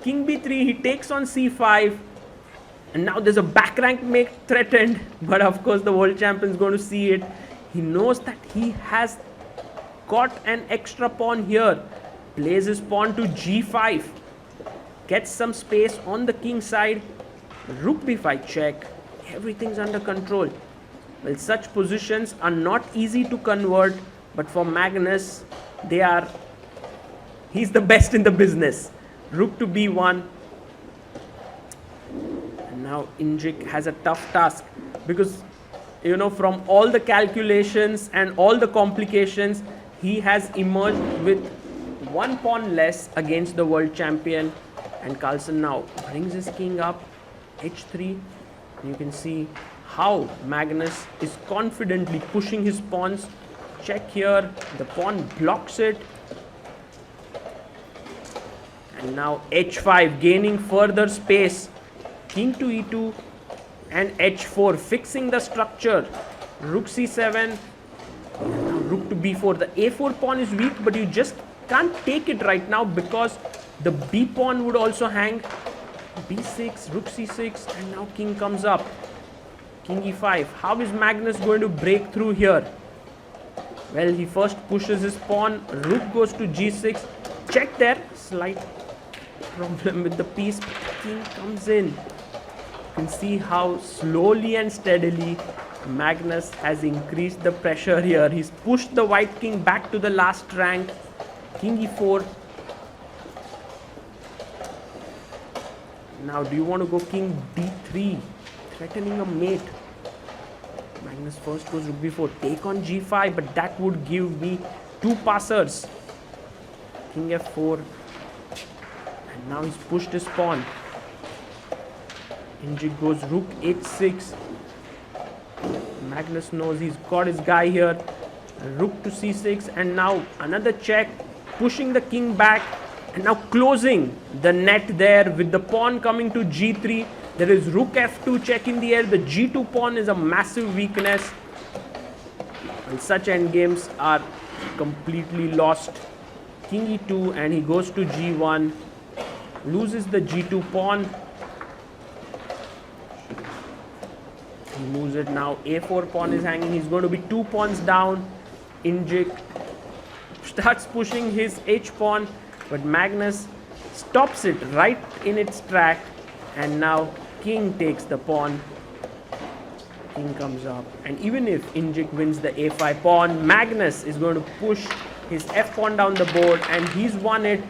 King b3, he takes on c5. And now there's a back rank make threatened. But of course the world champion is going to see it. He knows that he has got an extra pawn here. Plays his pawn to g5. Gets some space on the king side. Rook b5 check. Everything's under control. Well, such positions are not easy to convert. But for Magnus, he's the best in the business. Rook to b1. And now Injik has a tough task. Because, from all the calculations and all the complications, he has emerged with one pawn less against the world champion. And Carlsen now brings his king up, h3. You can see how Magnus is confidently pushing his pawns. Check here, the pawn blocks it. And now h5, gaining further space. King to e2 and h4, fixing the structure. Rook c7, rook to b4. The a4 pawn is weak, but you just can't take it right now because the b pawn would also hang. b6, rook c6, and now king comes up. King e5. How is Magnus going to break through here? Well, he first pushes his pawn. Rook goes to g6. Check there. Slight problem with the piece. King comes in. You can see how slowly and steadily Magnus has increased the pressure here. He's pushed the white king back to the last rank. King e4. Now, do you want to go king d3? Threatening a mate. Magnus first goes rook b4. Take on g5, but that would give me two passers. King f4. And now he's pushed his pawn. Injik goes rook h6. Magnus knows he's got his guy here. Rook to c6. And now another check. Pushing the king back. And now closing the net there with the pawn coming to g3. There is rook f2 check in the air. The g2 pawn is a massive weakness. And such endgames are completely lost. King e2 and he goes to g1. Loses the g2 pawn. He moves it now. a4 pawn is hanging. He's going to be 2 pawns down. Injik starts pushing his h pawn. But Magnus stops it right in its track. And now king takes the pawn. King comes up. And even if Injik wins the a5 pawn, Magnus is going to push his f pawn down the board. And he's won it